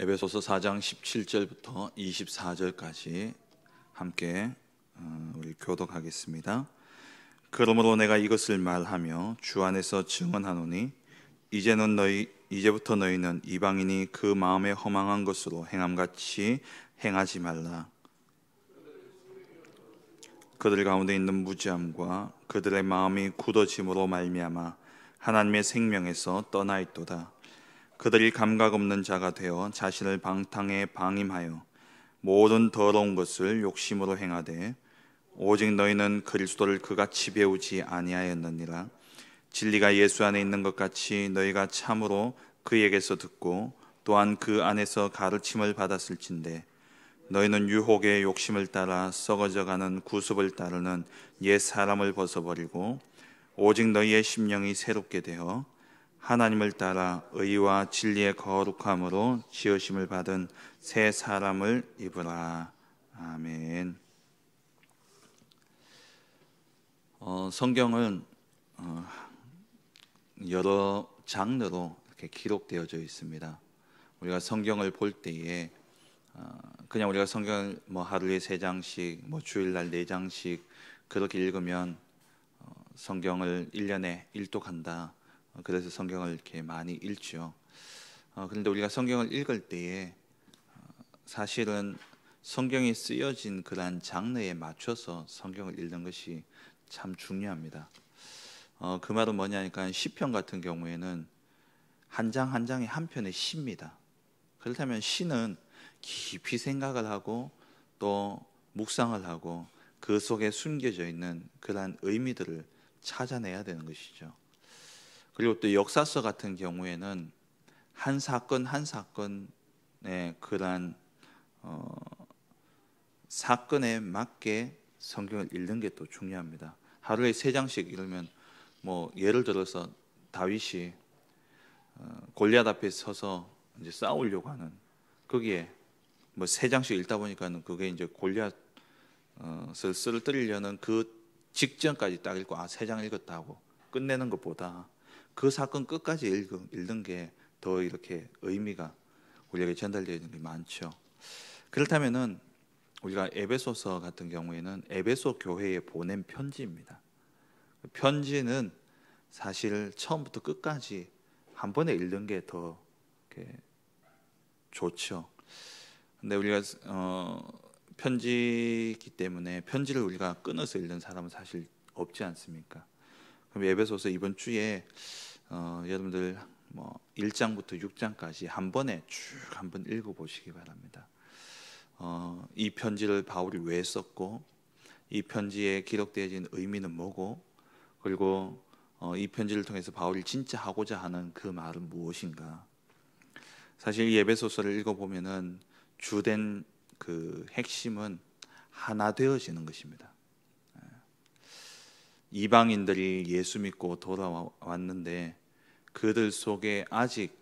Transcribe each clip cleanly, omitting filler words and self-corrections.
에베소서 4장 17절부터 24절까지 함께 우리 교독하겠습니다. 그러므로 내가 이것을 말하며 주 안에서 증언하노니 이제부터 너희는 이방인이 그 마음에 허망한 것으로 행함같이 행하지 말라. 그들 가운데 있는 무지함과 그들의 마음이 굳어짐으로 말미암아 하나님의 생명에서 떠나 있도다. 그들이 감각 없는 자가 되어 자신을 방탕에 방임하여 모든 더러운 것을 욕심으로 행하되 오직 너희는 그리스도를 그같이 배우지 아니하였느니라. 진리가 예수 안에 있는 것 같이 너희가 참으로 그에게서 듣고 또한 그 안에서 가르침을 받았을진데 너희는 유혹의 욕심을 따라 썩어져가는 구습을 따르는 옛 사람을 벗어버리고 오직 너희의 심령이 새롭게 되어 하나님을 따라 의와 진리의 거룩함으로 지으심을 받은 새 사람을 입으라. 아멘. 성경은 여러 장르로 이렇게 기록되어져 있습니다. 우리가 성경을 볼 때에 그냥 우리가 성경을 하루에 3장씩, 주일날 4장씩 그렇게 읽으면 성경을 1년에 일독한다. 그래서 성경을 이렇게 많이 읽죠. 그런데 우리가 성경을 읽을 때에 사실은 성경이 쓰여진 그러한 장르에 맞춰서 성경을 읽는 것이 참 중요합니다. 그 말은 뭐냐니까 시편 같은 경우에는 한 장 한 장이 한 편의 시입니다. 그렇다면 시는 깊이 생각을 하고 또 묵상을 하고 그 속에 숨겨져 있는 그러한 의미들을 찾아내야 되는 것이죠. 그리고 또 역사서 같은 경우에는 한 사건 한 사건의 그러한 사건에 맞게 성경을 읽는 게 또 중요합니다. 하루에 3장씩 읽으면 예를 들어서 다윗이 골리앗 앞에 서서 이제 싸우려고 하는 거기에 3장씩 읽다 보니까는 그게 이제 골리앗을 쓰러뜨리려는 그 직전까지 딱 읽고 3장 읽었다 하고 끝내는 것보다 그 사건 끝까지 읽는 게 더 이렇게 의미가 우리에게 전달되어 있는 게 많죠. 그렇다면은 우리가 에베소서 같은 경우에는 에베소 교회에 보낸 편지입니다. 편지는 사실 처음부터 끝까지 한 번에 읽는 게 더 좋죠. 근데 우리가 편지이기 때문에 편지를 우리가 끊어서 읽는 사람은 사실 없지 않습니까? 그럼 에베소서 이번 주에 여러분들 1장부터 6장까지 한 번에 쭉 한번 읽어보시기 바랍니다. 이 편지를 바울이 왜 썼고 이 편지에 기록되어진 의미는 뭐고 그리고 이 편지를 통해서 바울이 진짜 하고자 하는 그 말은 무엇인가. 사실 이 에베소서를 읽어보면은 주된 그 핵심은 하나 되어지는 것입니다. 이방인들이 예수 믿고 돌아왔는데 그들 속에 아직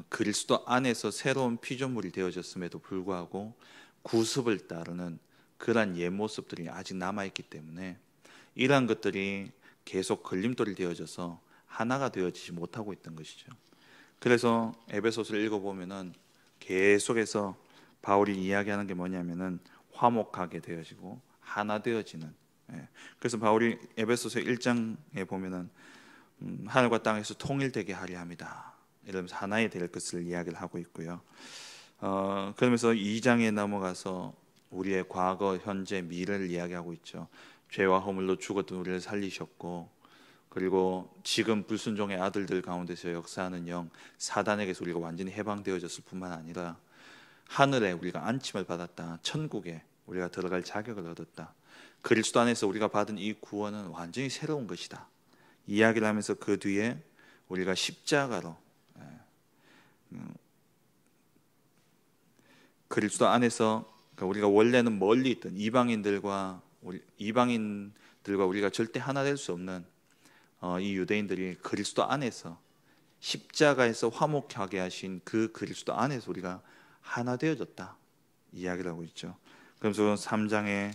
그리스도 안에서 새로운 피조물이 되어졌음에도 불구하고 구습을 따르는 그러한 옛 모습들이 아직 남아있기 때문에 이러한 것들이 계속 걸림돌이 되어져서 하나가 되어지지 못하고 있던 것이죠. 그래서 에베소서를 읽어보면은 계속해서 바울이 이야기하는 게 뭐냐면은 화목하게 되어지고 하나 되어지는. 그래서 바울이 에베소서 1장에 보면은 하늘과 땅에서 통일되게 하려 합니다. 이러면서 하나에 될 것을 이야기를 하고 있고요. 그러면서 2장에 넘어가서 우리의 과거, 현재, 미래를 이야기하고 있죠. 죄와 허물로 죽었던 우리를 살리셨고 그리고 지금 불순종의 아들들 가운데서 역사하는 영 사단에게서 우리가 완전히 해방되어졌을 뿐만 아니라 하늘에 우리가 안침을 받았다. 천국에 우리가 들어갈 자격을 얻었다. 그리스도 안에서 우리가 받은 이 구원은 완전히 새로운 것이다. 이야기를 하면서 그 뒤에 우리가 십자가로 그리스도 안에서 우리가 원래는 멀리 있던 이방인들과 우리가 절대 하나 될 수 없는 이 유대인들이 그리스도 안에서 십자가에서 화목하게 하신 그 그리스도 안에서 우리가 하나 되어졌다 이야기를 하고 있죠. 그래서 3장에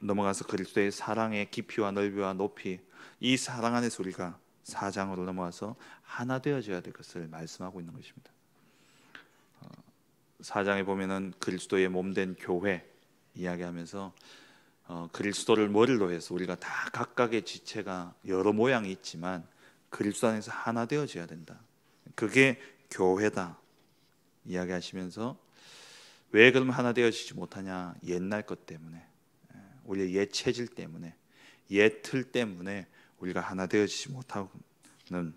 넘어가서 그리스도의 사랑의 깊이와 넓이와 높이 이 사랑 안에서 우리가 4장으로 넘어와서 하나 되어져야 될 것을 말씀하고 있는 것입니다. 4장에 보면은 그리스도의 몸된 교회 이야기하면서 그리스도를 머리로 해서 우리가 다 각각의 지체가 여러 모양이 있지만 그리스도 안에서 하나 되어져야 된다. 그게 교회다 이야기하시면서 왜 그러면 하나 되어지지 못하냐? 옛날 것 때문에, 우리의 옛 체질 때문에, 옛 틀 때문에 우리가 하나 되어지지 못하는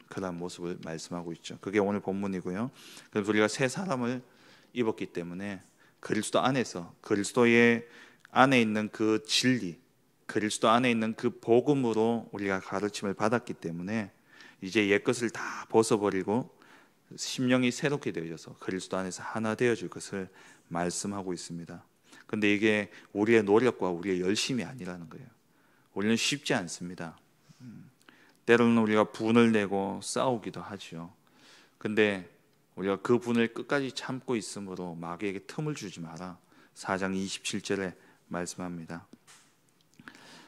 그런 모습을 말씀하고 있죠. 그게 오늘 본문이고요. 그래서 우리가 새 사람을 입었기 때문에 그리스도 안에서 그리스도의 안에 있는 그 진리, 그리스도 안에 있는 그 복음으로 우리가 가르침을 받았기 때문에 이제 옛것을 다 벗어버리고 심령이 새롭게 되어져서 그리스도 안에서 하나 되어질 것을 말씀하고 있습니다. 근데 이게 우리의 노력과 우리의 열심이 아니라는 거예요. 우리는 쉽지 않습니다. 때로는 우리가 분을 내고 싸우기도 하죠. 근데 우리가 그 분을 끝까지 참고 있으므로 마귀에게 틈을 주지 마라. 4장 27절에 말씀합니다.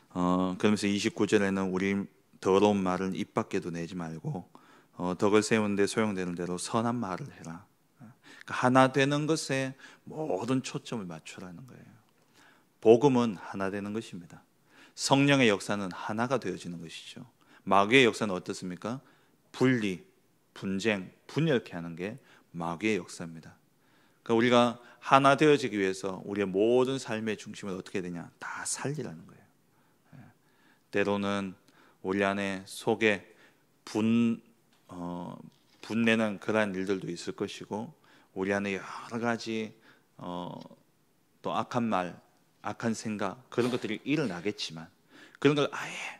그러면서 29절에는 우리 더러운 말은 입 밖에도 내지 말고 덕을 세우는데 소용되는 대로 선한 말을 해라. 그러니까 하나 되는 것에 모든 초점을 맞추라는 거예요. 복음은 하나 되는 것입니다. 성령의 역사는 하나가 되어지는 것이죠. 마귀의 역사는 어떻습니까? 분리, 분쟁, 분열케 하는 게 마귀의 역사입니다. 그러니까 우리가 하나 되어지기 위해서 우리의 모든 삶의 중심을 어떻게 되냐? 다 살리라는 거예요. 때로는 우리 안에 속에 분내는 그러한 일들도 있을 것이고 우리 안에 여러 가지 또 악한 말, 악한 생각 그런 것들이 일어나겠지만 그런 걸 아예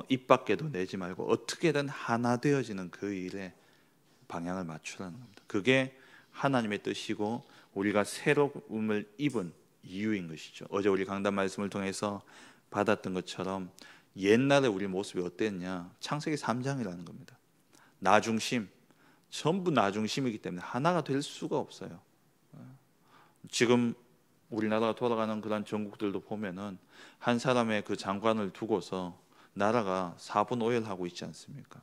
입 밖에도 내지 말고 어떻게든 하나 되어지는 그 일에 방향을 맞추라는 겁니다. 그게 하나님의 뜻이고 우리가 새로움을 입은 이유인 것이죠. 어제 우리 강단 말씀을 통해서 받았던 것처럼 옛날에 우리 모습이 어땠냐? 창세기 3장이라는 겁니다. 나 중심, 전부 나 중심이기 때문에 하나가 될 수가 없어요. 지금 우리나라가 돌아가는 그런 전국들도 보면은 한 사람의 그 장관을 두고서 나라가 사분오열하고 있지 않습니까?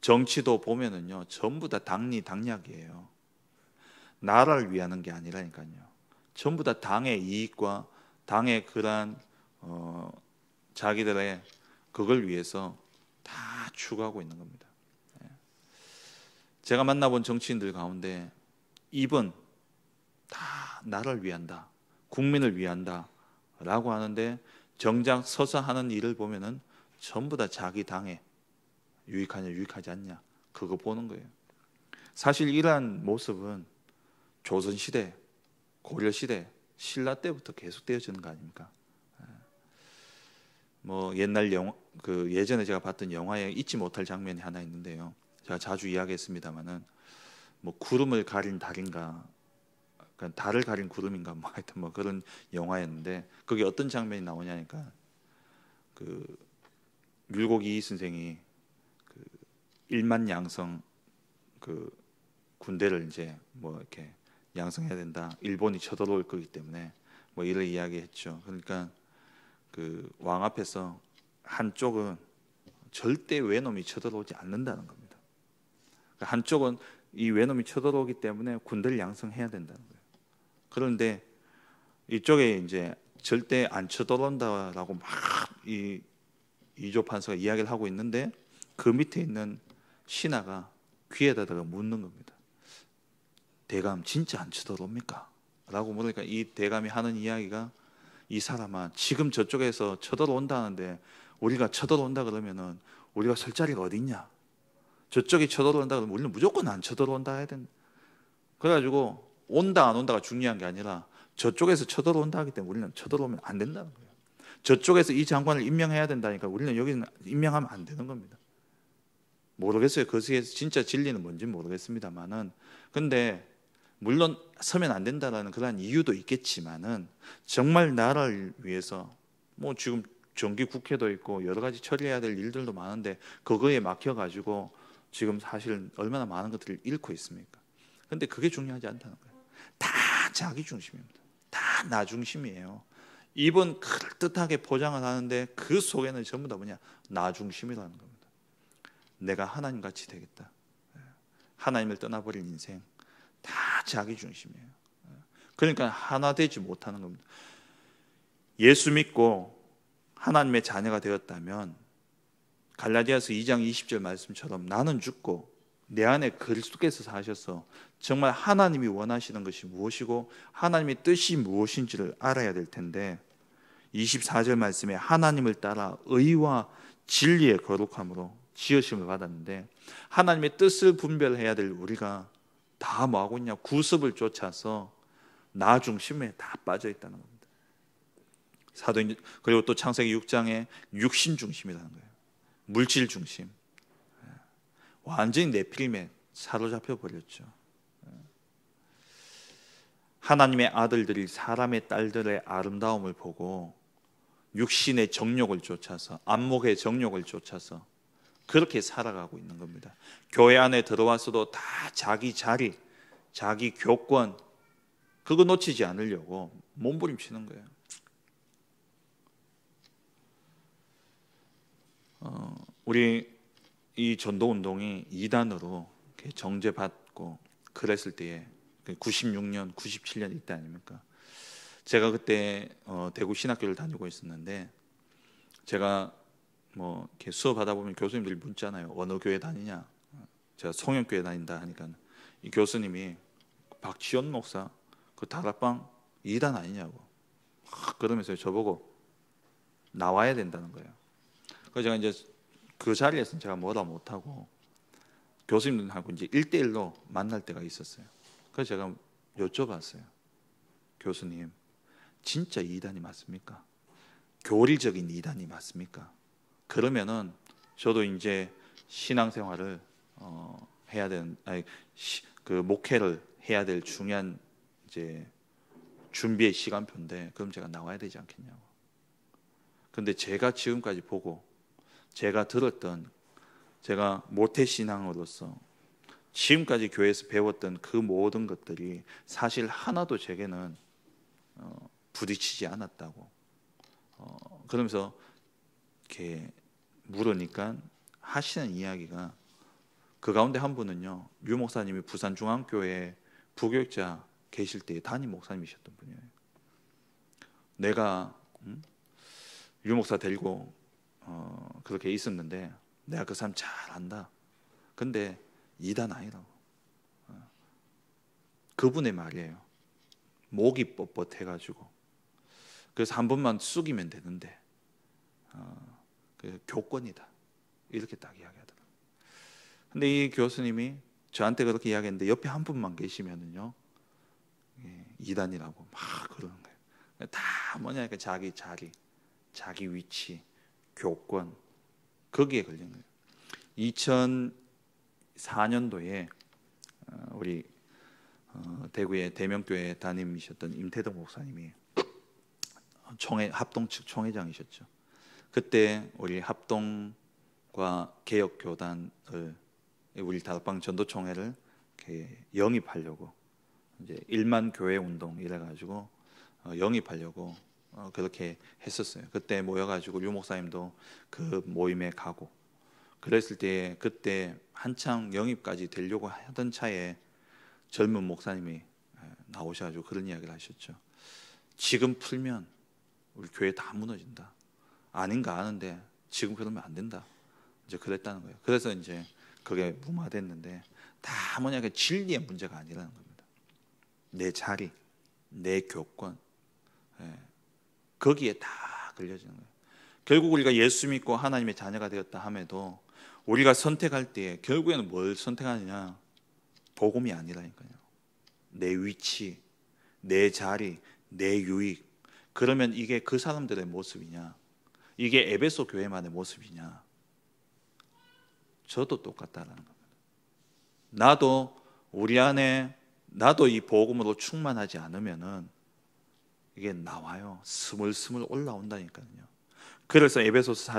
정치도 보면은요 전부 다 당리 당략이에요. 나라를 위하는 게 아니라니까요. 전부 다 당의 이익과 당의 그러한 자기들의 그걸 위해서 다 추구하고 있는 겁니다. 제가 만나본 정치인들 가운데 입은 다 나를 위한다, 국민을 위한다 라고 하는데 정작 서서 하는 일을 보면은 전부 다 자기 당에 유익하냐 유익하지 않냐 그거 보는 거예요. 사실 이러한 모습은 조선시대, 고려시대, 신라 때부터 계속되어지는 거 아닙니까? 뭐 옛날 예전에 제가 봤던 영화에 잊지 못할 장면이 하나 있는데요. 제가 자주 이야기했습니다마는 뭐 구름을 가린 달인가, 그러니까 달을 가린 구름인가 뭐 하여튼 뭐 그런 영화였는데 그게 어떤 장면이 나오냐니까 그 율곡이 선생이 그 1만 양성 그 군대를 이제 뭐 이렇게 양성해야 된다. 일본이 쳐들어올 거기 때문에 뭐 이런 이야기했죠. 그러니까 그 왕 앞에서 한쪽은 절대 외놈이 쳐들어오지 않는다는 겁니다. 그러니까 한쪽은 이 외놈이 쳐들어오기 때문에 군대를 양성해야 된다는 거예요. 그런데 이쪽에 이제 절대 안 쳐들어온다라고 막 이 이조 판사가 이야기를 하고 있는데 그 밑에 있는 신하가 귀에다가 묻는 겁니다. 대감 진짜 안 쳐들어옵니까? 라고 물으니까 이 대감이 하는 이야기가 이 사람아 지금 저쪽에서 쳐들어온다는데 우리가 쳐들어온다 그러면은 우리가 설 자리가 어디 있냐? 저쪽이 쳐들어온다 그러면 우리는 무조건 안 쳐들어온다 해야 된다. 그래가지고 온다 안 온다가 중요한 게 아니라 저쪽에서 쳐들어온다 하기 때문에 우리는 쳐들어오면 안 된다는 거예요. 저쪽에서 이 장관을 임명해야 된다니까 우리는 여기는 임명하면 안 되는 겁니다. 모르겠어요. 거기에 진짜 진리는 뭔지는 모르겠습니다만은 근데 물론 서면 안 된다라는 그런 이유도 있겠지만은 정말 나라를 위해서 뭐 지금 정기 국회도 있고 여러 가지 처리해야 될 일들도 많은데 그거에 막혀 가지고 지금 사실 얼마나 많은 것들을 잃고 있습니까? 근데 그게 중요하지 않다는 거예요. 다 자기 중심입니다. 다 나 중심이에요. 입은 그럴듯하게 포장을 하는데 그 속에는 전부 다 뭐냐? 나 중심이라는 겁니다. 내가 하나님 같이 되겠다. 하나님을 떠나버린 인생 다 자기 중심이에요. 그러니까 하나 되지 못하는 겁니다. 예수 믿고 하나님의 자녀가 되었다면 갈라디아서 2장 20절 말씀처럼 나는 죽고 내 안에 그리스도께서 사셔서 정말 하나님이 원하시는 것이 무엇이고 하나님의 뜻이 무엇인지를 알아야 될 텐데 24절 말씀에 하나님을 따라 의와 진리의 거룩함으로 지으심을 받았는데 하나님의 뜻을 분별해야 될 우리가 다 뭐하고 있냐? 구습을 쫓아서 나 중심에 다 빠져 있다는 겁니다. 그리고 또 창세기 6장에 육신 중심이라는 거예요. 물질 중심. 완전히 네피림에 사로잡혀 버렸죠. 하나님의 아들들이 사람의 딸들의 아름다움을 보고 육신의 정욕을 쫓아서 안목의 정욕을 쫓아서 그렇게 살아가고 있는 겁니다. 교회 안에 들어와서도 다 자기 자리, 자기 교권 그거 놓치지 않으려고 몸부림치는 거예요. 우리 이 전도운동이 2단으로 정죄받고 그랬을 때에 96년, 97년 이때 아닙니까? 제가 그때 대구 신학교를 다니고 있었는데 제가 뭐 이렇게 수업하다 보면 교수님들이 묻잖아요. 어느 교회 다니냐? 제가 송영교회 다닌다 하니까 이 교수님이 박지원 목사 그 다락방 2단 아니냐고 그러면서 저보고 나와야 된다는 거예요. 그래서 제가 이제 그 자리에서 제가 뭐라 못하고 교수님들하고 이제 1대1로 만날 때가 있었어요. 그래서 제가 여쭤봤어요. 교수님, 진짜 2단이 맞습니까? 교리적인 2단이 맞습니까? 그러면은 저도 이제 신앙생활을 해야 되는, 그 목회를 해야 될 중요한 이제 준비의 시간표인데 그럼 제가 나와야 되지 않겠냐고. 근데 제가 지금까지 보고 제가 들었던 제가 모태신앙으로서 지금까지 교회에서 배웠던 그 모든 것들이 사실 하나도 제게는 부딪히지 않았다고. 그러면서 이렇게 물으니까 하시는 이야기가 그 가운데 한 분은요, 유 목사님이 부산중앙교회 부교육자 계실 때 담임 목사님이셨던 분이에요. 내가 유 목사 데리고 그렇게 있었는데 내가 그 사람 잘 안다. 근데 2단 아니라고. 그분의 말이에요. 목이 뻣뻣해가지고 그래서 한 번만 숙이면 되는데 그 교권이다 이렇게 딱 이야기하더라고요. 근데 이 교수님이 저한테 그렇게 이야기했는데 옆에 한 분만 계시면은요 2단이라고 막 그러는 거예요. 다 뭐냐 자기 자리, 자기 위치, 교권 거기에 걸린 거예요. 2004년도에 우리 대구의 대명교회 담임이셨던 임태동 목사님이 합동 측 총회장이셨죠. 그때 우리 합동과 개혁교단을 우리 다락방 전도총회를 영입하려고 이제 1만 교회 운동 이래가지고 영입하려고 그렇게 했었어요. 그때 모여가지고 유 목사님도 그 모임에 가고 그랬을 때 그때 한창 영입까지 되려고 하던 차에 젊은 목사님이 나오셔가지고 그런 이야기를 하셨죠. 지금 풀면 우리 교회 다 무너진다. 아닌가 아는데 지금 그러면 안 된다. 이제 그랬다는 거예요. 그래서 이제 그게 무마됐는데 다 뭐냐 그 진리의 문제가 아니라는 겁니다. 내 자리, 내 교권, 거기에 다 걸려지는 거예요. 결국 우리가 예수 믿고 하나님의 자녀가 되었다 함에도 우리가 선택할 때 결국에는 뭘 선택하느냐? 복음이 아니라니까요. 내 위치, 내 자리, 내 유익. 그러면 이게 그 사람들의 모습이냐? 이게 에베소 교회만의 모습이냐? 저도 똑같다라는 겁니다. 나도 우리 안에 나도 이 복음으로 충만하지 않으면은 이게 나와요. 스물스물 올라온다니까요. 그래서 에베소서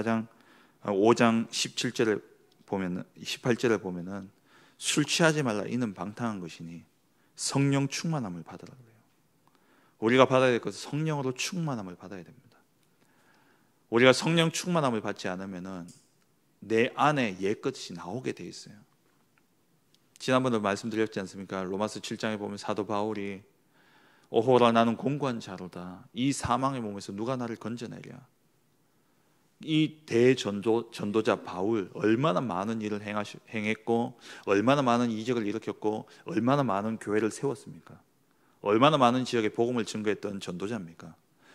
5장 17절에 보면 18절에 보면은 술 취하지 말라 이는 방탕한 것이니 성령 충만함을 받으라 그래요. 우리가 받아야 될 것은 성령으로 충만함을 받아야 됩니다. 우리가 성령 충만함을 받지 않으면은 내 안에 옛것이 나오게 돼 있어요. 지난번에 말씀드렸지 않습니까? 로마서 7장에 보면 사도 바울이 오호라 나는 공고한 자로다. 이 사망의 몸에서 누가 나를 건져내랴. 이 전도자 바울 얼마나 많은 일을 행했고 얼마나 많은 이적을 일으켰고 얼마나 많은 교회를 세웠습니까? 얼마나 많은 지역에 복음을 증거했던 전도자입니까?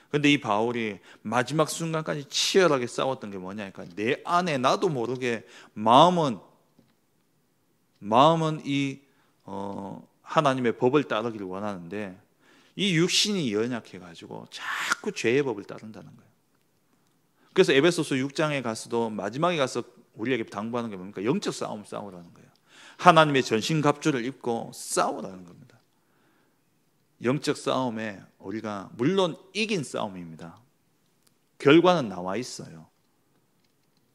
근데 이 바울이 마지막 순간까지 치열하게 싸웠던 게 뭐냐니까 내 안에 나도 모르게 마음은 이 하나님의 법을 따르기를 원하는데 이 육신이 연약해 가지고 자꾸 죄의 법을 따른다는 거예요. 그래서 에베소서 6장에 가서도 마지막에 가서 우리에게 당부하는 게 뭡니까? 영적 싸움 싸우라는 거예요. 하나님의 전신갑주를 입고 싸우라는 겁니다. 영적 싸움에 우리가 물론 이긴 싸움입니다. 결과는 나와 있어요.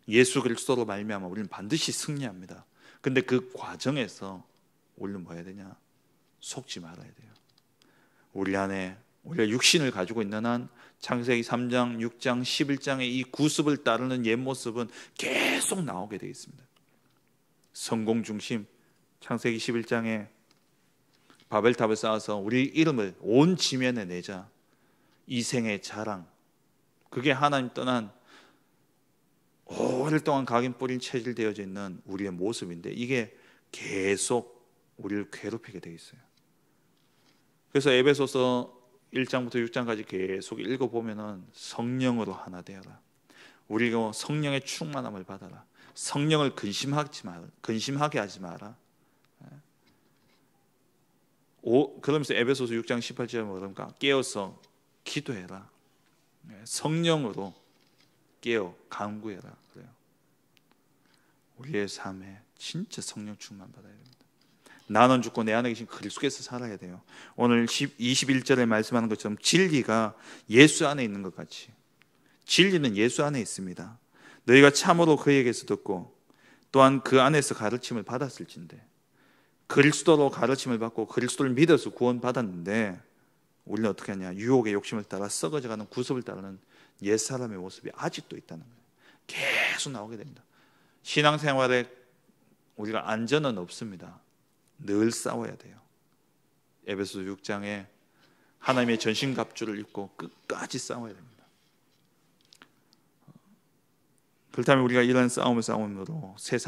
예수 그리스도로 말미암아 우리는 반드시 승리합니다. 근데 그 과정에서 우리는 뭐 해야 되냐? 속지 말아야 돼요. 우리 안에 우리가 육신을 가지고 있는 한 창세기 3장, 6장, 11장의 이 구습을 따르는 옛 모습은 계속 나오게 되어 있습니다. 성공 중심, 창세기 11장에 바벨탑을 쌓아서 우리 이름을 온 지면에 내자. 이생의 자랑, 그게 하나님 떠난 오랫동안 각인 뿌린 체질되어져 있는 우리의 모습인데 이게 계속 우리를 괴롭히게 되어 있어요. 그래서 에베소서 1장부터 6장까지 계속 읽어보면은 성령으로 하나 되어라. 우리가 성령의 충만함을 받아라. 성령을 근심하게 하지 마라. 그러면서 에베소서 6장 18절에 뭐랍니까? 깨어서 기도해라. 성령으로 깨어 간구해라. 그래요. 우리의 삶에 진짜 성령 충만 받아야 됩니다. 나는 죽고 내 안에 계신 그리스도께서 살아야 돼요. 오늘 21절에 말씀하는 것처럼 진리가 예수 안에 있는 것 같이 진리는 예수 안에 있습니다. 너희가 참으로 그에게서 듣고 또한 그 안에서 가르침을 받았을진데, 그리스도로 가르침을 받고 그리스도를 믿어서 구원받았는데 우리는 어떻게 하냐? 유혹의 욕심을 따라 썩어져가는 구습을 따르는 옛사람의 모습이 아직도 있다는 거예요. 계속 나오게 됩니다. 신앙생활에 우리가 안전은 없습니다. 늘 싸워야 돼요. 에베소서 6장에 하나님의 전신갑주를 입고 끝까지 싸워야 됩니다. 그렇다면 우리가 이런 싸움으로 새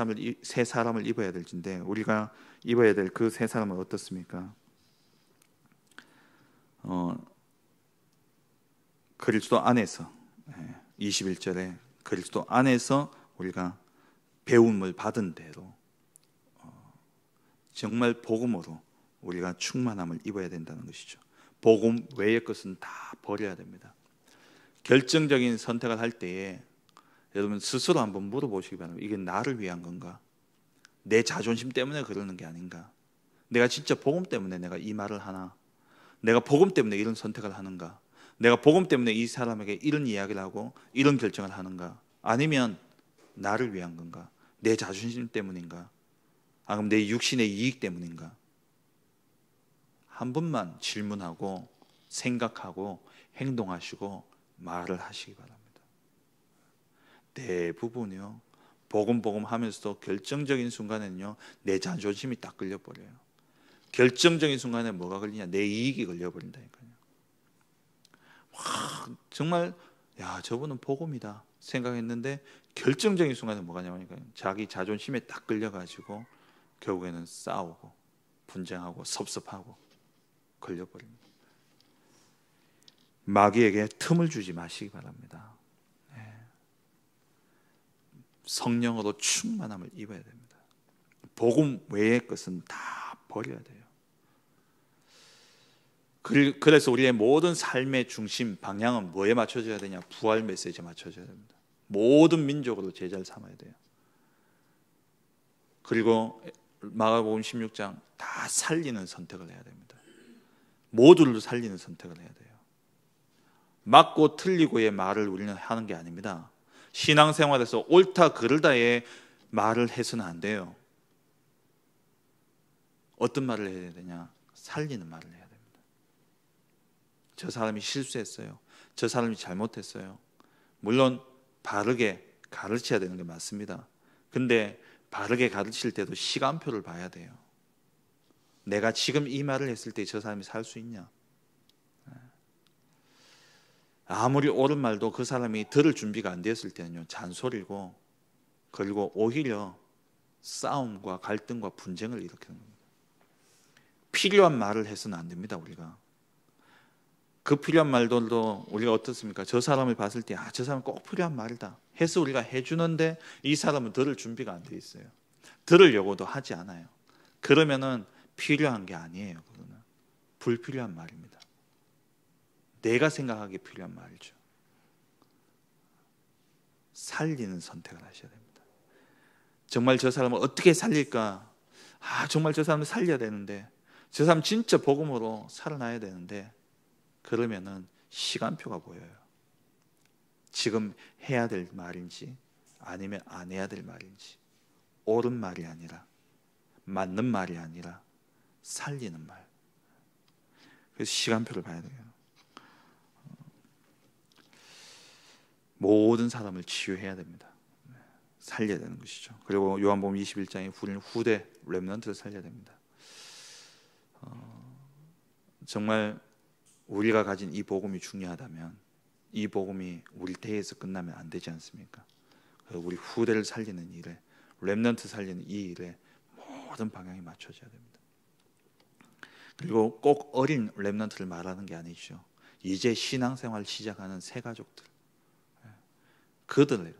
사람을 입어야 될진데 우리가 입어야 될 그 새 사람은 어떻습니까? 그리스도 안에서 21절에 그리스도 안에서 우리가 배움을 받은 대로 정말 복음으로 우리가 충만함을 입어야 된다는 것이죠. 복음 외의 것은 다 버려야 됩니다. 결정적인 선택을 할 때에 여러분 스스로 한번 물어보시기 바랍니다. 이게 나를 위한 건가? 내 자존심 때문에 그러는 게 아닌가? 내가 진짜 복음 때문에 내가 이 말을 하나? 내가 복음 때문에 이런 선택을 하는가? 내가 복음 때문에 이 사람에게 이런 이야기를 하고 이런 결정을 하는가? 아니면 나를 위한 건가? 내 자존심 때문인가? 아니면 내 육신의 이익 때문인가? 한 번만 질문하고 생각하고 행동하시고 말을 하시기 바랍니다. 대부분이요, 복음 하면서도 결정적인 순간에는요 내 자존심이 딱 걸려버려요. 결정적인 순간에 뭐가 걸리냐? 내 이익이 걸려버린다니까요. 와, 정말 야 저분은 복음이다 생각했는데 결정적인 순간에 뭐가 냐니까 자기 자존심에 딱 걸려가지고 결국에는 싸우고 분쟁하고 섭섭하고 걸려버립니다. 마귀에게 틈을 주지 마시기 바랍니다. 성령으로 충만함을 입어야 됩니다. 복음 외의 것은 다 버려야 돼요. 그래서 우리의 모든 삶의 중심 방향은 뭐에 맞춰져야 되냐? 부활 메시지에 맞춰져야 됩니다. 모든 민족으로 제자를 삼아야 돼요. 그리고 마가복음 16장 다 살리는 선택을 해야 됩니다. 모두를 살리는 선택을 해야 돼요. 맞고 틀리고의 말을 우리는 하는 게 아닙니다. 신앙생활에서 옳다 그르다의 말을 해서는 안 돼요. 어떤 말을 해야 되냐? 살리는 말을 해야 됩니다. 저 사람이 실수했어요. 저 사람이 잘못했어요. 물론 바르게 가르쳐야 되는 게 맞습니다. 근데 바르게 가르칠 때도 시간표를 봐야 돼요. 내가 지금 이 말을 했을 때 저 사람이 살 수 있냐? 아무리 옳은 말도 그 사람이 들을 준비가 안 되었을 때는요, 잔소리고, 그리고 오히려 싸움과 갈등과 분쟁을 일으키는 겁니다. 필요한 말을 해서는 안 됩니다. 우리가 그 필요한 말들도 우리가 어떻습니까? 저 사람을 봤을 때 저 사람 꼭 필요한 말이다 해서 우리가 해주는데 이 사람은 들을 준비가 안 돼 있어요. 들으려고도 하지 않아요. 그러면은 필요한 게 아니에요. 그거는 불필요한 말입니다. 내가 생각하기에 필요한 말이죠. 살리는 선택을 하셔야 됩니다. 정말 저 사람을 어떻게 살릴까? 정말 저 사람을 살려야 되는데, 저 사람 진짜 복음으로 살아나야 되는데, 그러면은 시간표가 보여요. 지금 해야 될 말인지 아니면 안 해야 될 말인지, 옳은 말이 아니라, 맞는 말이 아니라 살리는 말. 그래서 시간표를 봐야 돼요. 모든 사람을 치유해야 됩니다. 살려야 되는 것이죠. 그리고 요한복음 21장에 우리는 후대 렘넌트를 살려야 됩니다. 정말 우리가 가진 이 복음이 중요하다면 이 복음이 우리 대에서 끝나면 안 되지 않습니까? 우리 후대를 살리는 일에, 렘넌트 살리는 이 일에 모든 방향이 맞춰져야 됩니다. 그리고 꼭 어린 렘넌트를 말하는 게 아니죠. 이제 신앙생활 시작하는 새 가족들, 그들을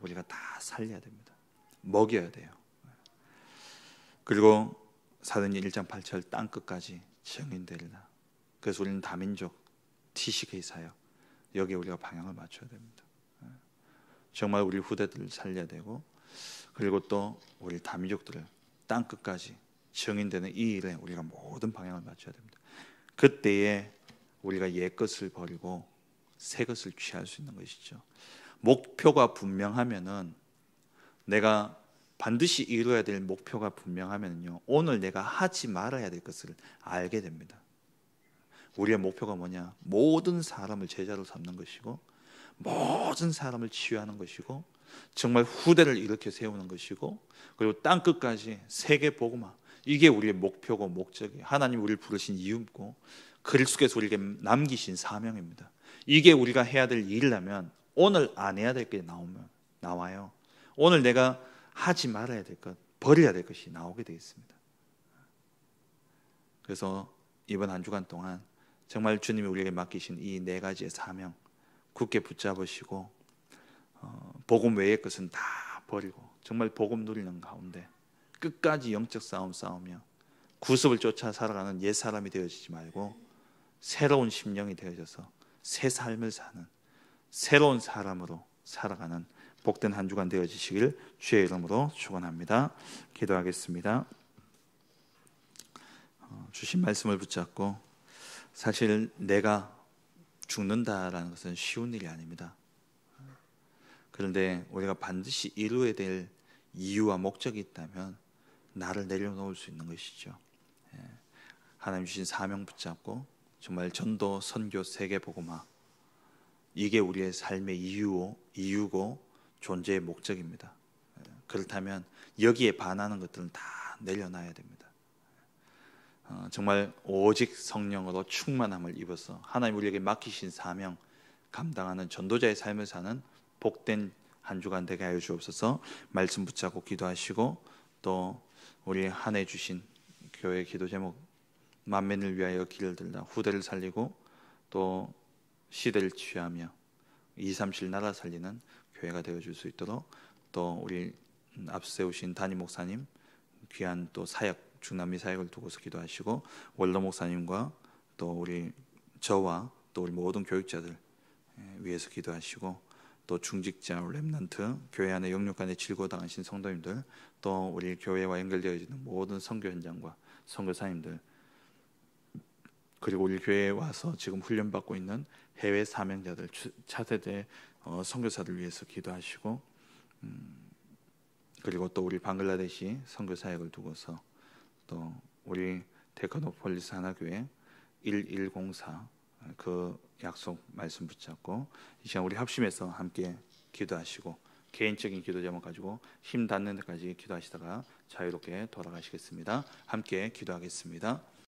우리가 다 살려야 됩니다. 먹여야 돼요. 그리고 사도행전 1장 8절 땅끝까지 증인되리라. 그래서 우리는 다민족 TCK 사역, 여기에 우리가 방향을 맞춰야 됩니다. 정말 우리 후대들을 살려야 되고, 그리고 또 우리 다민족들을 땅끝까지 증인되는 이 일에 우리가 모든 방향을 맞춰야 됩니다. 그때에 우리가 옛것을 버리고 새 것을 취할 수 있는 것이죠. 목표가 분명하면은, 내가 반드시 이루어야 될 목표가 분명하면요, 오늘 내가 하지 말아야 될 것을 알게 됩니다. 우리의 목표가 뭐냐? 모든 사람을 제자로 삼는 것이고, 모든 사람을 치유하는 것이고, 정말 후대를 일으켜 세우는 것이고, 그리고 땅끝까지 세계 복음화, 이게 우리의 목표고 목적이에요. 하나님 우리를 부르신 이유고 그리스도께서 우리에게 남기신 사명입니다. 이게 우리가 해야 될 일이라면 오늘 안 해야 될 게 나와요. 오늘 내가 하지 말아야 될 것, 버려야 될 것이 나오게 되어 있습니다. 그래서 이번 한 주간 동안 정말 주님이 우리에게 맡기신 이 네 가지의 사명 굳게 붙잡으시고, 복음 외의 것은 다 버리고 정말 복음 누리는 가운데 끝까지 영적 싸움 싸우며 구습을 쫓아 살아가는 옛 사람이 되어지지 말고 새로운 심령이 되어져서 새 삶을 사는 새로운 사람으로 살아가는 복된 한 주간 되어지시길 주의 이름으로 축원합니다. 기도하겠습니다. 주신 말씀을 붙잡고, 사실 내가 죽는다라는 것은 쉬운 일이 아닙니다. 그런데 우리가 반드시 이루어야 될 이유와 목적이 있다면 나를 내려놓을 수 있는 것이죠. 하나님 주신 사명 붙잡고 정말 전도, 선교, 세계 복음화, 이게 우리의 삶의 이유고 존재의 목적입니다. 그렇다면 여기에 반하는 것들은 다 내려놔야 됩니다. 정말 오직 성령으로 충만함을 입어서 하나님 우리에게 맡기신 사명 감당하는 전도자의 삶을 사는 복된 한 주간 되게 하여 주옵소서. 말씀 붙잡고 기도하시고, 또 우리 한 해 주신 교회 기도 제목, 만민을 위하여 길을 들다, 후대를 살리고 또 시대를 취하며 237 나라 살리는 교회가 되어줄 수 있도록, 또 우리 앞세우신 담임 목사님 귀한 또 사역, 중남미 사역을 두고서 기도하시고, 원로 목사님과 또 우리 저와 또 우리 모든 교육자들 위해서 기도하시고, 또 중직자, 렘넌트, 교회 안에 영육간에 질고당하신 성도님들, 또 우리 교회와 연결되어 있는 모든 선교 현장과 선교사님들, 그리고 우리 교회에 와서 지금 훈련받고 있는 해외 사명자들, 차세대 선교사들 위해서 기도하시고, 그리고 또 우리 방글라데시 선교 사역을 두고서, 또 우리 테크노폴리스 하나교회 1104 그 약속 말씀 붙잡고 이 시간 우리 합심해서 함께 기도하시고 개인적인 기도 제목 가지고 힘 닿는 데까지 기도하시다가 자유롭게 돌아가시겠습니다. 함께 기도하겠습니다.